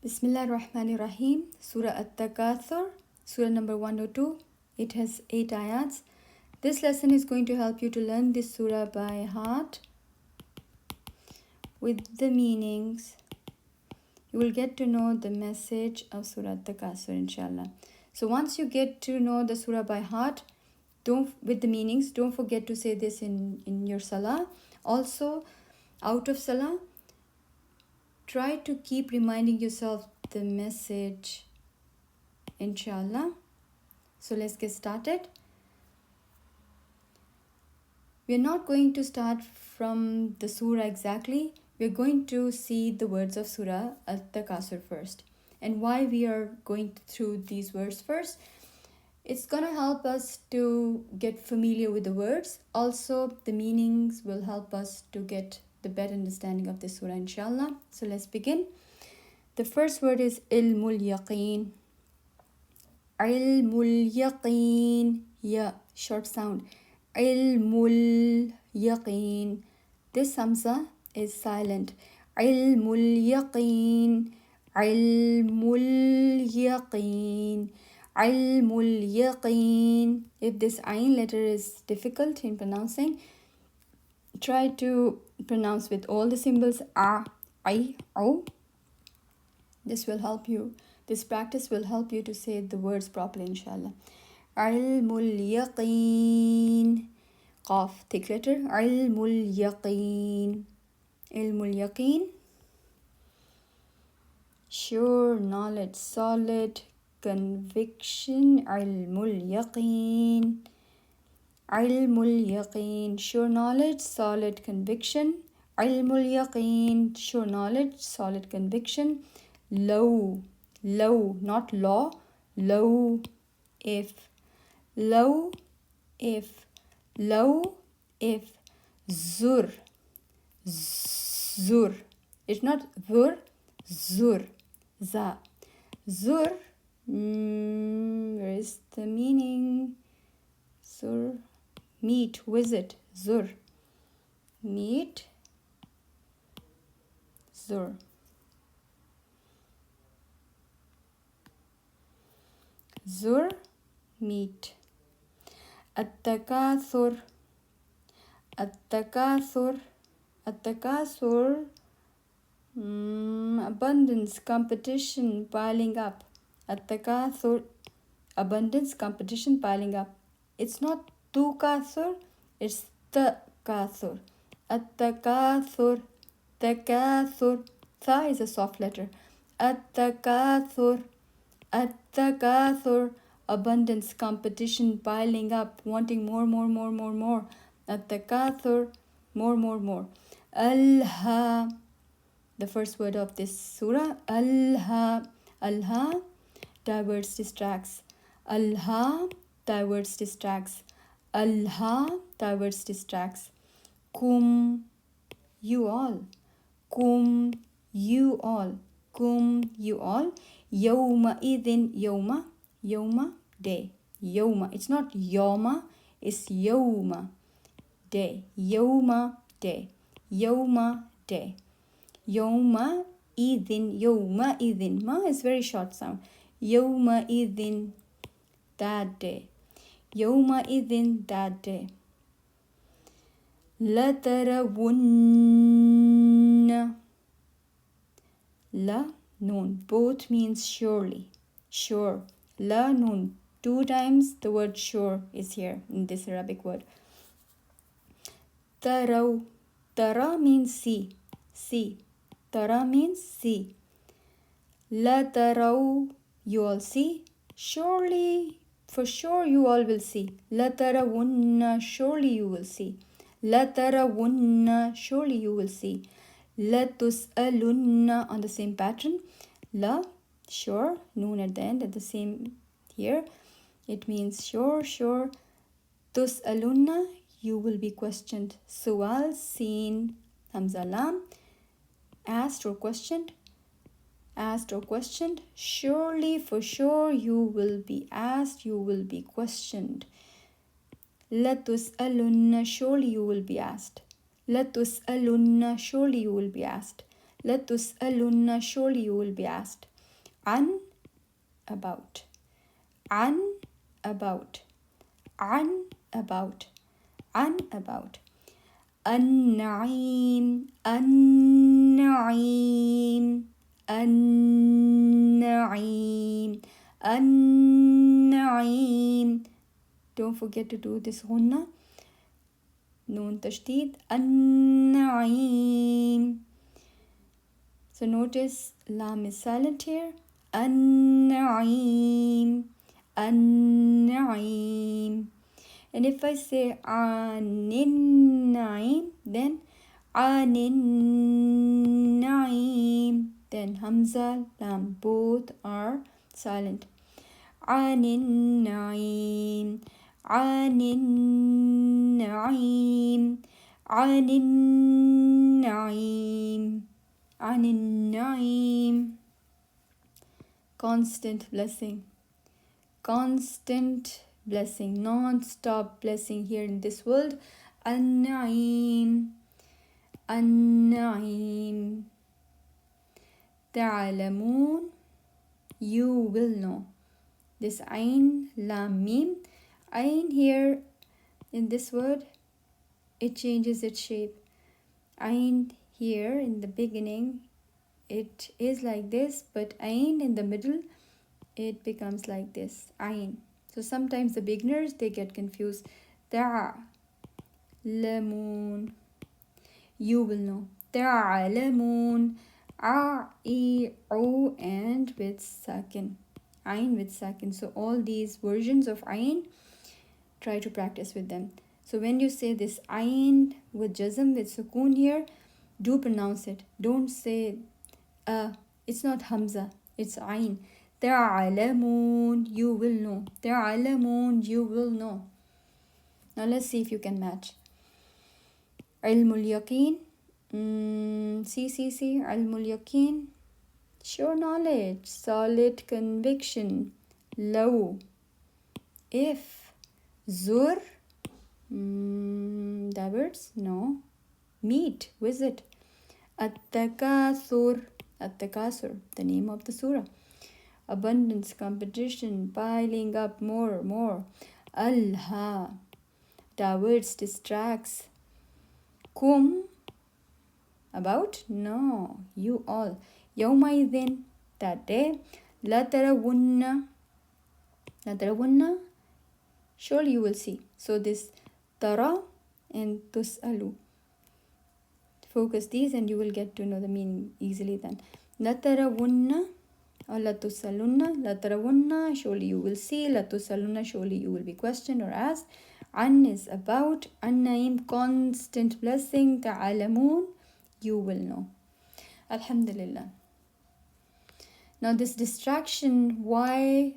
Bismillah ar-Rahman ar-Rahim. Surah At-Takaasur, Surah number 102. It has 8 ayats. This lesson is going to help you to learn this surah by heart with the meanings. You will get to know the message of Surah Takaasur, inshallah. So once you get to know the surah by heart, with the meanings, don't forget to say this in your salah. Also, out of salah, try to keep reminding yourself the message, inshallah. So let's get started. We're not going to start from the surah exactly. We're going to see the words of Surah At-Takaasur first. And why we are going through these words first, it's going to help us to get familiar with the words. Also, the meanings will help us to get the better understanding of this surah, inshallah. So let's begin. The first word is ilmul yaqeen. Ilmul yaqeen. Yeah, short sound. Ilmul yaqeen. This hamza is silent. Ilmul yaqeen. Ilmul yaqeen. Ilmul yaqeen. If this ayn letter is difficult in pronouncing, try to pronounce with all the symbols a, I, o. This will help you. This practice will help you to say the words properly, inshallah. Ilmul yaqeen. Qaf, thick letter. Ilmul yaqeen. Ilmul yaqeen. Sure knowledge, solid conviction. Ilmul yaqeen. Ilmul yaqeen. Sure knowledge, solid conviction. Ilmul yaqeen. Sure knowledge, solid conviction. Low, not law. Low, if. Low, if. Low, if. Zur, zur. It's not zur, zur. Za. Zur. Where is the meaning? Zur. Meet, visit. Zur. Meet. Zur. Zur, meet. At-Takaasur. At-Takaasur. At-Takaasur. Abundance, competition, piling up. At-Takaasur. Abundance, competition, piling up. It's not Takaasur, it's Takaasur. At-Takaasur. Takaasur. Tha is a soft letter. At-Takaasur. At-Takaasur. Abundance, competition, piling up, wanting more. At-Takaasur. More. Alha. The first word of this surah. Alha. Alha. Diverts, distracts. Alha. Diverts, distracts. Alha. Diverts, distracts. Kum. You all. Kum. You all. Kum. You all. Yawma idin. Yawma, day. Yawma. It's not yawma, it's yawma, day. Yawma, day. Yawma, day. Yawma idin. Ma is very short sound. Yawma idin, that day. Yawma idin, that day. La tarawunna. La, noon. Both means surely. Sure. La, noon. 2 times the word sure is here in this Arabic word. Taraw. Tara means see. See. Tara means see. La taraw. You all see. Surely. For sure you all will see. La tarawunna. Surely you will see. La tarawunna. Surely you will see. La tus'alunna. On the same pattern. La, sure, noon at the end, at the same here. It means sure. Tus'alunna, you will be questioned. Su'al, seen, hamza lam, asked or questioned. Surely, for sure, you will be asked, you will be questioned. La tus'alunna, surely you will be asked. La tus'alunna, surely you will be asked. La tus'alunna, surely you will be asked. An, about. An, about. An, about. An, about. النعيم النعيم النعيم النعيم. Don't forget to do this غنة. نون تشديد النعيم. So notice lam is silent here. النعيم النعيم. And if I say anin naim, then anin naim, then hamza, lam, both are silent. Anin naim, anin naim, anin naim, anin naim. Constant blessing. Constant blessing, non-stop blessing here in this world. An-Na'im, An-Na'im. Ta'alamun, you will know. This Ain, Lam, Mim. Ain here in this word, it changes its shape. Ain here in the beginning, it is like this, but Ain in the middle, it becomes like this. Ain. So sometimes the beginners, they get confused. Ta'lamun, you will know. Ta'lamun, a-e-o, and with sakin. Ain with sakin. So all these versions of Ain, try to practice with them. So when you say this Ain with jazm, with sukoon here, do pronounce it. Don't say it's not Hamza, it's Ain. Ta'alamun, you will know. Ta'alamun, you will know. Now let's see if you can match. Ilmul yaqeen. See. Ilmul yaqeen. Sure knowledge. Solid conviction. Law. If. Zur. The words? No. Meet. Visit. At-Takaasur. At-Takaasur. The name of the surah. Abundance, competition, piling up more. Alha, the words distracts. Kum, about? No, you all. Yawmaidhin, that day. Latarawunna, surely you will see. So this tara and tus'alu. Focus these and you will get to know the meaning easily then. Latarawunna, or latusalunna, latarawunna, surely you will see. Latusalunna, surely you will be questioned or asked. An is about. An-Naim, constant blessing. Ta'alamun, you will know. Alhamdulillah. Now this distraction, why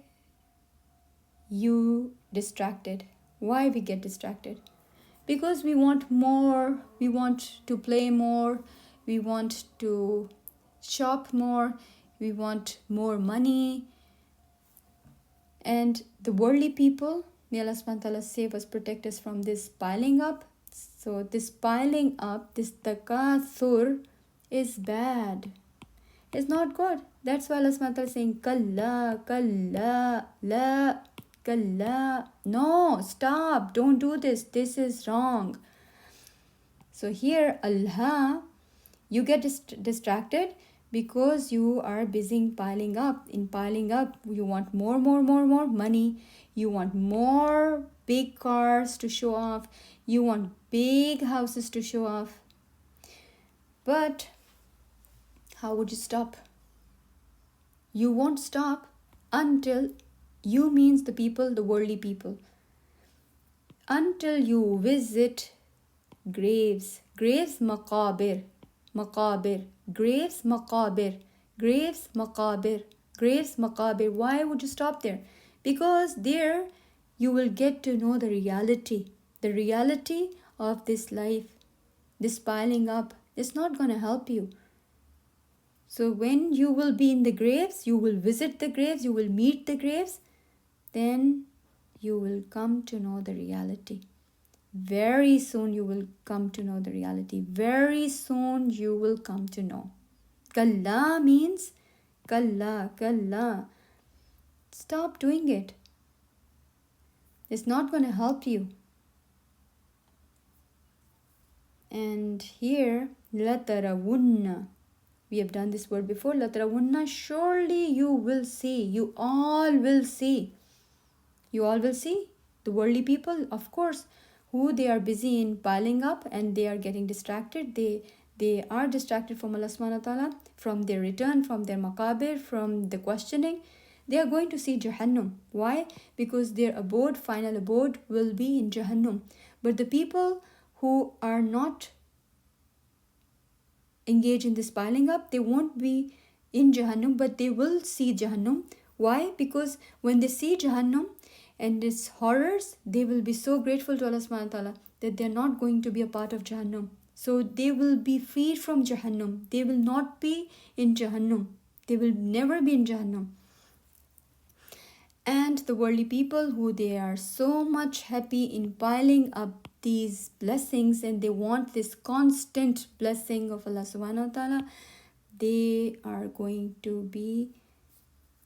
you distracted? Why we get distracted? Because we want more, we want to play more, we want to shop more, we want more money. And the worldly people, may Allah subhanahu wa ta'ala save us, protect us from this piling up. So this piling up, this takaasur is bad. It's not good. That's why Allah subhanahu wa ta'ala is saying, Kalla, kalla, la, kalla. No, stop, don't do this. This is wrong. So here, Allah, you get distracted because you are busy piling up. In piling up, you want more money. You want more big cars to show off. You want big houses to show off. But how would you stop? You won't stop until you means the people, the worldly people. Until you visit graves. Graves, maqabir. Maqabir. Graves, maqabir. Graves, maqabir. Graves, maqabir. Why would you stop there? Because there you will get to know the reality. The reality of this life. This piling up is not going to help you. So when you will be in the graves, you will visit the graves, you will meet the graves, then you will come to know the reality. Very soon you will come to know the reality. Very soon you will come to know. Kalla means Kalla, kalla. Stop doing it. It's not going to help you. And here, latarawunna. We have done this word before. Latarawunna, surely you will see. You all will see. You all will see. The worldly people, of course, who they are busy in piling up and they are getting distracted. They are distracted from Allah subhanahu wa ta'ala, from their return, from their maqabir, from the questioning. They are going to see Jahannam. Why? Because their abode, final abode, will be in Jahannam. But the people who are not engaged in this piling up, they won't be in Jahannam, but they will see Jahannam. Why? Because when they see Jahannam and its horrors, they will be so grateful to Allah subhanahu wa ta'ala that they're not going to be a part of Jahannam. So they will be freed from Jahannam. They will not be in Jahannam. They will never be in Jahannam. And the worldly people who they are so much happy in piling up these blessings and they want this constant blessing of Allah subhanahu wa ta'ala, they are going to be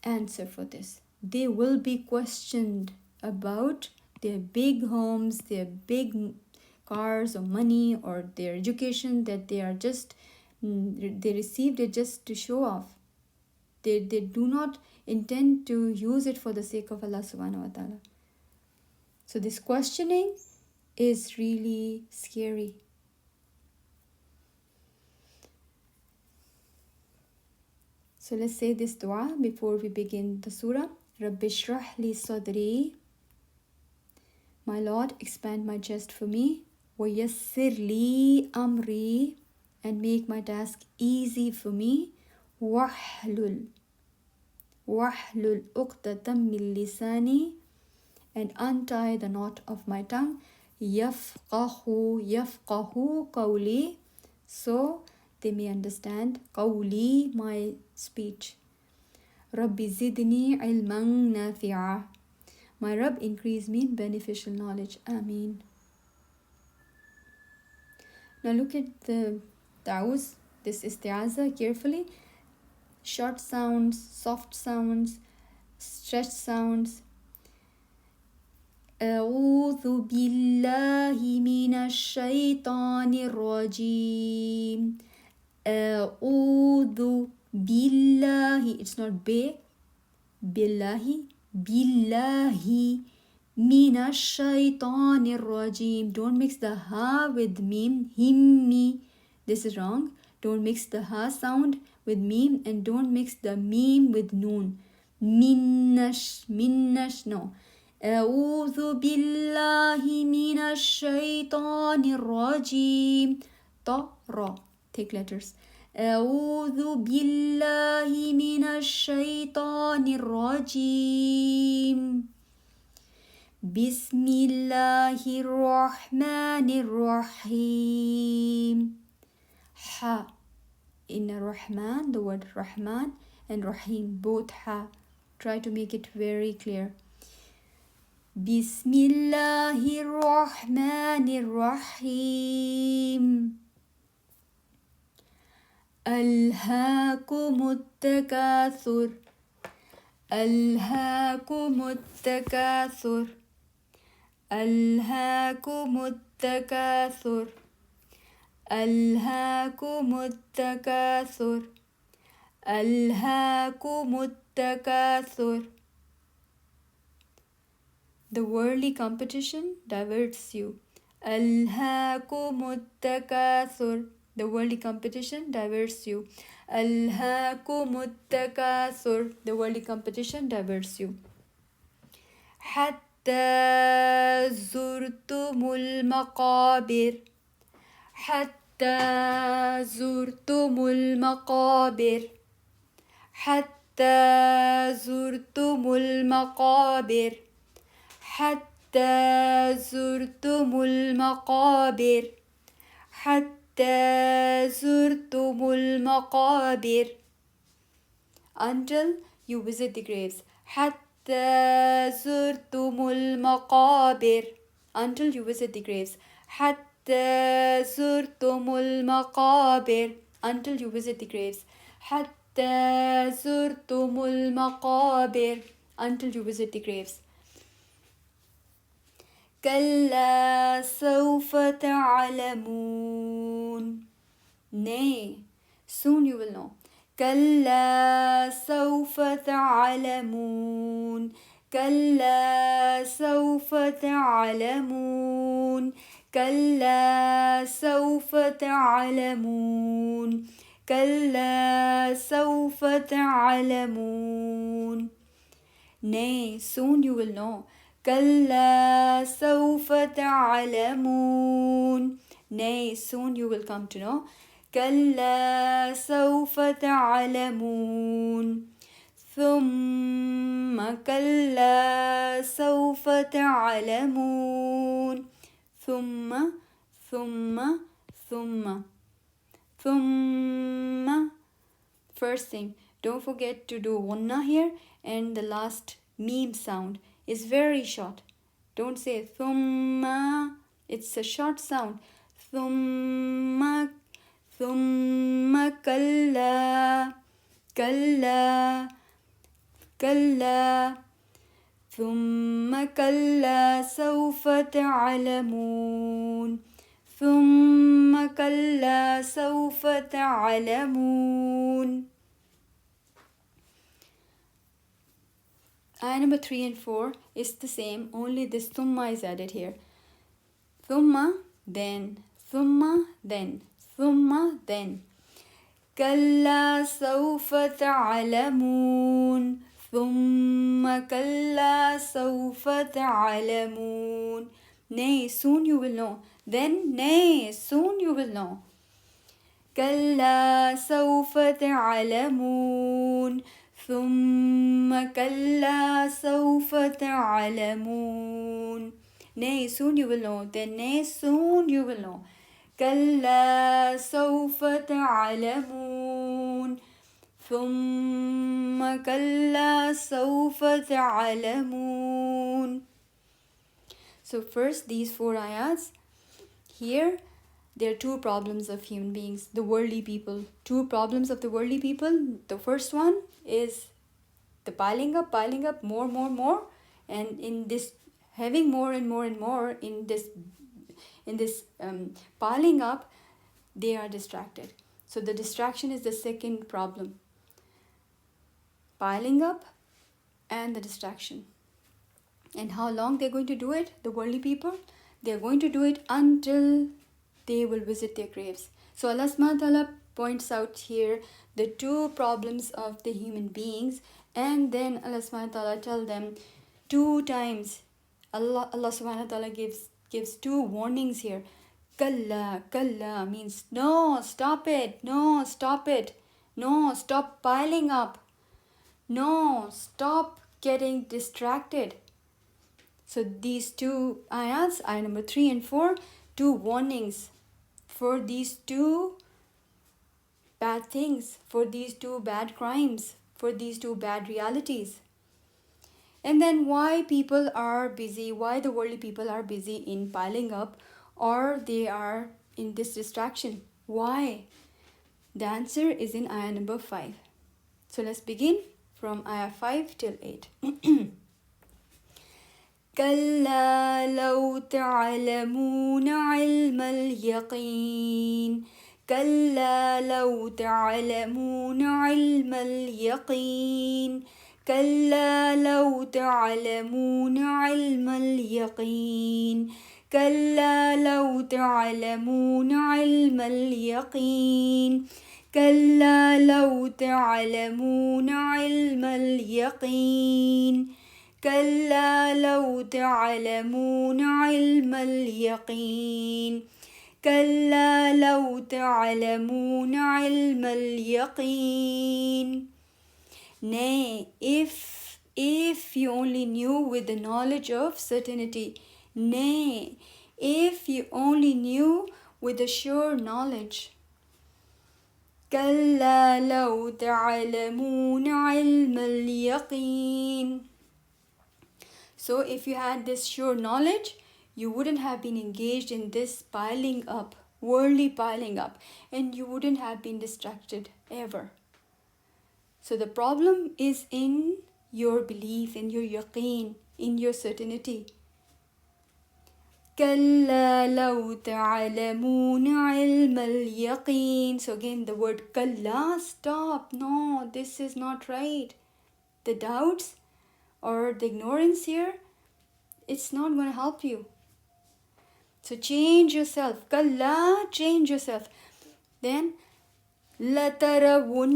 answer for this. They will be questioned about their big homes, their big cars or money or their education that they are just they received it just to show off. They do not intend to use it for the sake of Allah subhanahu wa ta'ala. So this questioning is really scary. So let's say this dua before we begin the surah. Rabbi shrah li sadri. My Lord, expand my chest for me. Wa yassir li amri. And make my task easy for me. Wahlul uqdatam min lisani. And untie the knot of my tongue. Yafqahu qawli. So they may understand qawli, my speech. Rabbi zidni ilman nafi'a. My Rabb, increase me in beneficial knowledge. Ameen. Now look at the ta'awuz, this isti'aza carefully. Short sounds, soft sounds, stretched sounds. أعوذ بالله من الشيطان الرجيم. أعوذ بالله. It's not be. Billahi. Billahi. من الشيطان الرجيم. Don't mix the ha with mim. Himmi. This is wrong. Don't mix the ha sound with mim and don't mix the mim with noon. Minnash. No. أعوذ بالله من الشيطان الرجيم. را. Take letters. أعوذ بالله من الشيطان الرجيم. بسم الله الرحمن الرحيم. Ha. In Rahman, the word Rahman and Rahim, both ha. Try to make it very clear. بسم الله الرحمن الرحيم. ألهاكم التكاثر. ألهاكم التكاثر. ألهاكم التكاثر. ألهاكم التكاثر. ألهاكم التكاثر. The worldly competition diverts you. ألهاكم التكاثر. The worldly competition diverts you. ألهاكم التكاثر. The worldly competition diverts you. حتى زرتم المقابر. حتى زرتم المقابر. حتى زرتم المقابر. حتى زرتم المقابر. حتى زرتم المقابر. Until you visit the graves. حتى زرتم المقابر. Until you visit the graves. حتى زرتم المقابر. Until you visit the graves. حتى حتى زرتم المقابر, until you visit the graves. كلا سوف تعلمون. Nay, soon you will know. كلا سوف تعلمون. كلا سوف تعلمون. كلا سوف تعلمون. كلا سوف تعلمون. Nay, soon you will know. كلا سوف تعلمون. Nay, soon you will come to know. كلا سوف تعلمون. ثم كلا سوف تعلمون. ثم ثم ثم ثم. First thing, don't forget to do wanna here, and the last meme sound is very short. Don't say thumma, it's a short sound. Thumma, thumma kalla, kalla, kalla. ثم كلا سوف تعلمون. ثم كلا سوف تعلمون. Ayah number 3 and 4 is the same, only this thumma is added here. Thumma, then. Thumma, then. Thumma, then. كلا سوف تعلمون. ثم كلا سوف تعلمون. Nay, soon you will know. Then, nay, soon you will know. كلا سوف تعلمون. ثم كلا سوف تعلمون. Nay, soon you will know. Then, nay, soon you will know. كلا سوف تعلمون. ثم كلا سوف تعلمون. So first, these 4 ayats. Here, there are 2 problems of human beings, the worldly people. 2 problems of the worldly people. The first one is the piling up, more. And in this, having more and more in this piling up, they are distracted. So the distraction is the second problem. Piling up and the distraction. And how long they're going to do it, the worldly people? They're going to do it until they will visit their graves. So Allah subhanahu wa ta'ala points out here the 2 problems of the human beings, and then Allah subhanahu wa ta'ala tell them 2 times. Allah subhanahu wa ta'ala gives 2 warnings here. Kalla, kalla means no, stop it. No, stop it. No, stop piling up. No, stop getting distracted. So these 2 ayats, ayah number 3 and 4, 2 warnings for these 2 bad things, for these 2 bad crimes, for these 2 bad realities. And then why people are busy, why the worldly people are busy in piling up, or they are in this distraction. Why? The answer is in ayah number 5. So let's begin from ayah 5 till 8. كلا لو تعلمون علم اليقين. كلا لو تعلمون علم اليقين. كلا لو تعلمون علم اليقين. كلا لو تعلمون علم اليقين. كلا لو تعلمون علم اليقين. كلا لو تعلمون علم اليقين. كلا لو تعلمون علم اليقين. Nay, if you only knew with the knowledge of certainty. Nay, if you only knew with the sure knowledge. كلا لو تعلمون علم اليقين. So if you had this sure knowledge, you wouldn't have been engaged in this piling up, worldly piling up, and you wouldn't have been distracted ever. So the problem is in your belief, in your yaqeen, in your certainty. كلا لو تعلمون علم اليقين. So again the word kalla, stop, no, this is not right. The doubts or the ignorance here, it's not going to help you. So change yourself. Kalla, change yourself. Then لترون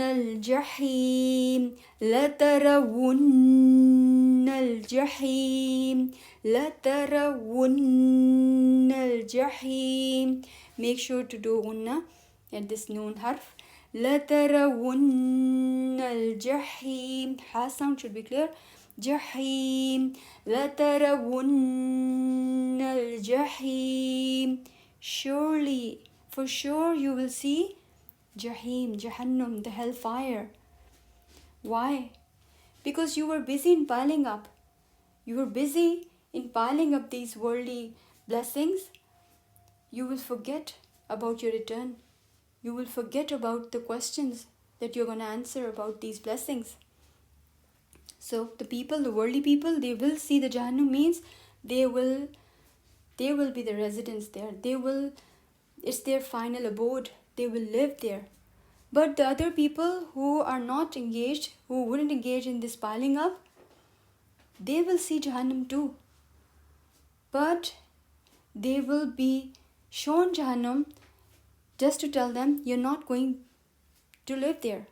الجحيم لترون الجحيم لترون الجحيم. Make sure to do gunna at this noon harf. لترون الجحيم. Ha sound should be clear. جحيم لترون الجحيم. Surely, for sure you will see Jahim, Jahannam, the hellfire. Why? Because you were busy in piling up. You were busy in piling up these worldly blessings. You will forget about your return. You will forget about the questions that you're going to answer about these blessings. So the people, the worldly people, they will see the Jahannam, means they will be the residents there. It's their final abode. They will live there. But the other people who are not engaged, who wouldn't engage in this piling up, they will see Jahannam too. But they will be shown Jahannam just to tell them, you're not going to live there.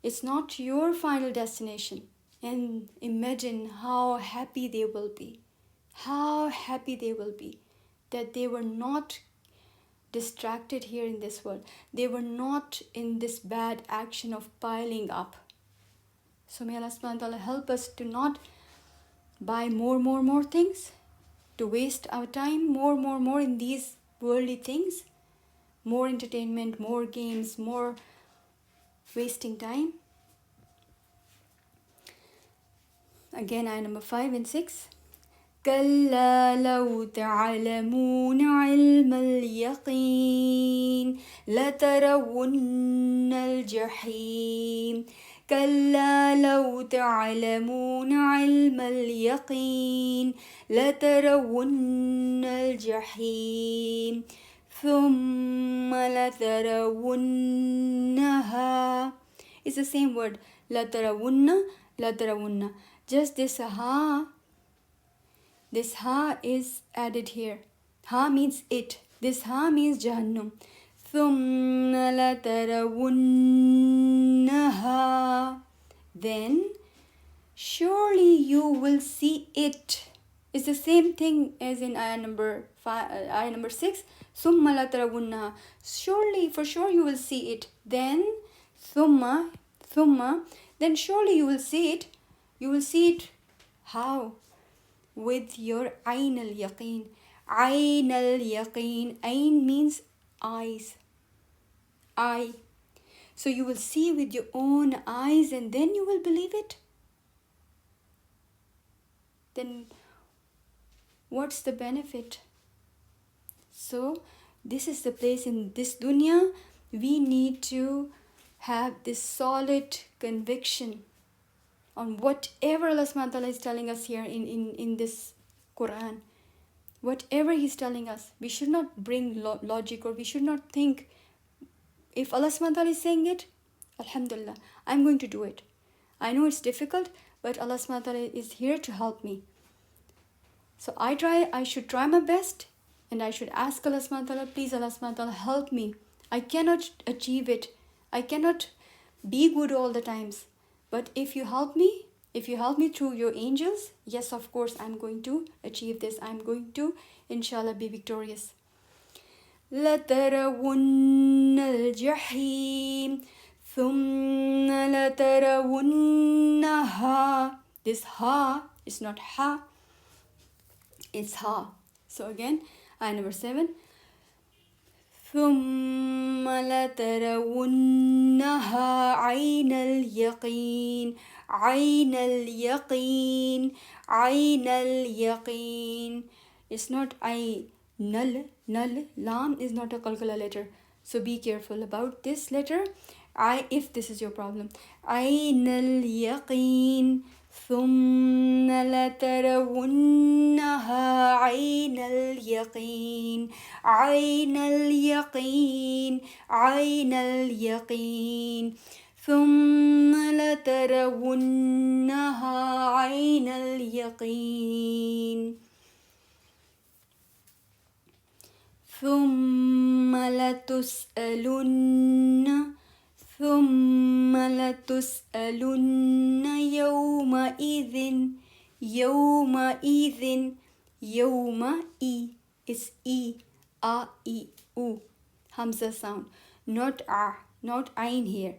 It's not your final destination. And imagine how happy they will be. How happy they will be that they were not distracted here in this world. They were not in this bad action of piling up. So may Allah subhanahu wa ta'ala help us to not buy more things, to waste our time more in these worldly things, more entertainment, more games, more wasting time. Again, ayah number 5 and 6. كلا لو تعلمون علم اليقين لترون الجحيم كلا لو تعلمون علم اليقين لترون الجحيم ثم لترونها. It's the same word. لترون. Just this ha. This ha is added here. Ha means it. This ha means Jahannam. ثُمَّ لَتَرَوُنَّهَا. Then surely you will see it. It's the same thing as in ayah number 6. ثُمَّ لَتَرَوُنَّهَا. Surely, for sure you will see it. Then ثُمَّ, then surely you will see it. You will see it how? With your ayn al-yaqeen. Ayn al-yaqeen. Ayn means eyes. Eye. So you will see with your own eyes and then you will believe it. Then what's the benefit? So this is the place in this dunya. We need to have this solid conviction on whatever Allah subhanahu wa ta'ala is telling us here in this Quran. Whatever He's telling us, we should not bring logic, or we should not think, if Allah subhanahu wa ta'ala is saying it, Alhamdulillah, I'm going to do it. I know it's difficult, but Allah subhanahu wa ta'ala is here to help me. So I should try my best, and I should ask Allah subhanahu wa ta'ala, please Allah subhanahu wa ta'ala, help me. I cannot achieve it. I cannot be good all the times. But if you help me through your angels, yes, of course, I'm going to achieve this. I'm going to, inshallah, be victorious. لَتَرَوُنَّ الْجَحِيمِ ثُمَّ لَتَرَوُنَّهَا. This ha is not ha, it's ha. So again, ayah number 7. ثُمَّ لَتَرَوُنَّهَا عَيْنَ الْيَقِينِ عَيْنَ الْيَقِينِ عَيْنَ الْيَقِينِ. It's not I, null, lam is not a qalqala letter. So be careful about this letter. if this is your problem. عين اليقين ثم لترونها عين اليقين عين اليقين عين اليقين ثم لترونها عين اليقين ثم لتسألن يومئذ يوم E is E A E U Hamza sound, not A, not Ain here.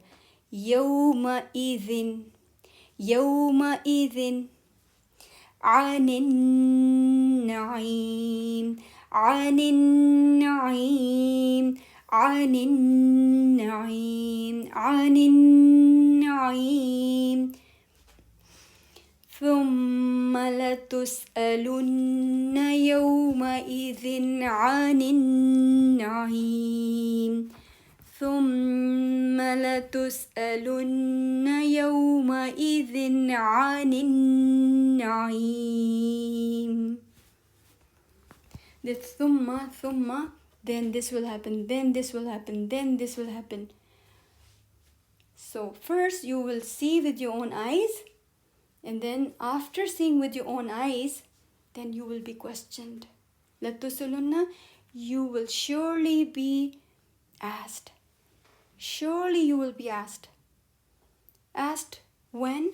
يومئذ عن النعيم عن النعيم عن النعيم عن النعيم ثم لتسألن يومئذ عن النعيم ثم لتسألن يومئذ عن النعيم. The thumma, then this will happen, then this will happen, then this will happen. So first you will see with your own eyes, and then after seeing with your own eyes, then you will be questioned. لَتُسْأَلُنَّ, you will surely be asked. Surely you will be asked. Asked when?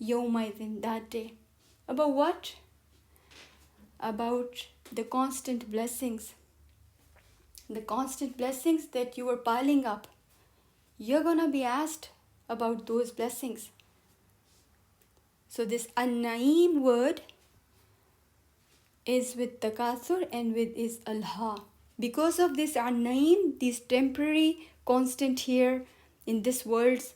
Yawmaidin, that day. About what? About the constant blessings. The constant blessings that you are piling up. You're gonna be asked about those blessings. So this an-naim word is with Takaasur and with is al-ha. Because of this an-naim, these temporary constant here in this world's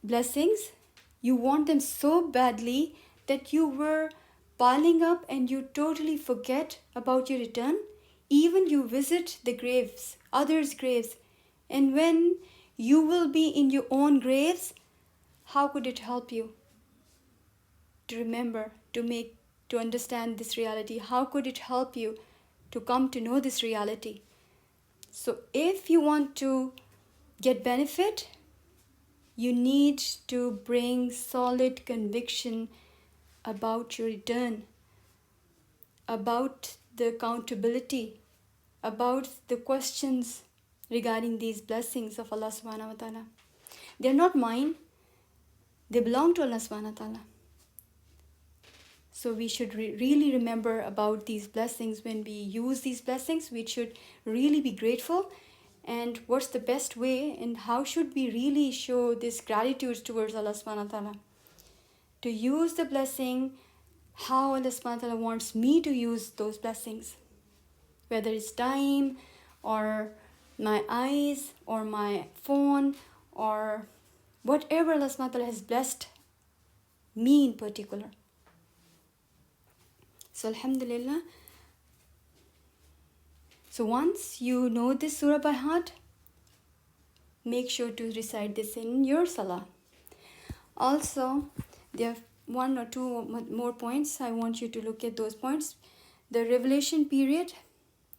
blessings, you want them so badly that you were piling up and you totally forget about your return. Even you visit the graves, others' graves, and when you will be in your own graves, how could it help you to remember, to understand this reality? How could it help you to come to know this reality? So if you want to get benefit, you need to bring solid conviction about your return, about the accountability, about the questions regarding these blessings of Allah subhanahu wa ta'ala. They're not mine, they belong to Allah subhanahu wa ta'ala. So we should really remember about these blessings. When we use these blessings, we should really be grateful. And what's the best way and how should we really show this gratitude towards Allah subhanahu wa ta'ala? To use the blessing, how Allah subhanahu wa ta'ala wants me to use those blessings. Whether it's time or my eyes or my phone or whatever Allah subhanahu wa ta'ala has blessed me in particular. So alhamdulillah. So once you know this surah by heart, make sure to recite this in your salah. Also, there are one or two more points. I want you to look at those points. The revelation period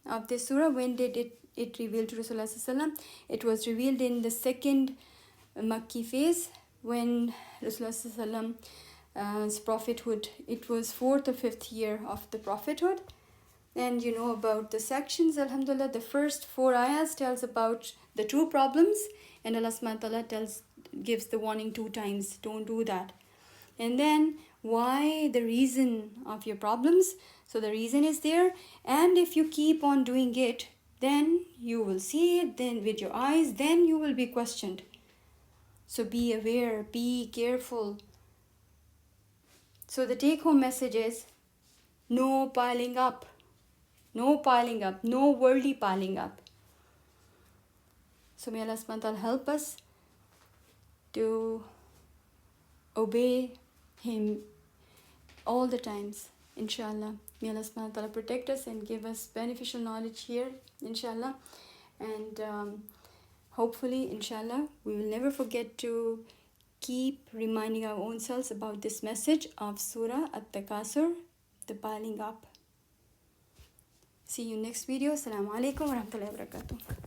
of this surah, when did it revealed to Rasulullah sallallahu alaihi wasallam? It was revealed in the second Makki phase when Rasulullah sallallahu alaihi wasallam's prophethood. It was 4th or 5th year of the prophethood. And you know about the sections, alhamdulillah. The first 4 ayahs tells about the true problems, and Allah subhanahu wa ta'ala gives the warning 2 times, don't do that. And then why, the reason of your problems. So the reason is there, and if you keep on doing it, then you will see it, then with your eyes, then you will be questioned. So be aware, be careful. So the take home message is no piling up. No piling up, no worldly piling up. So may Allah subhanahu wa ta'ala help us to obey Him all the times, inshallah. May Allah subhanahu wa ta'ala protect us and give us beneficial knowledge here, inshallah. And Hopefully, inshallah, we will never forget to keep reminding our own selves about this message of Surah At-Takaasur, the piling up. See you next video. Assalamu alaikum wa rahmatullahi wa barakatuh.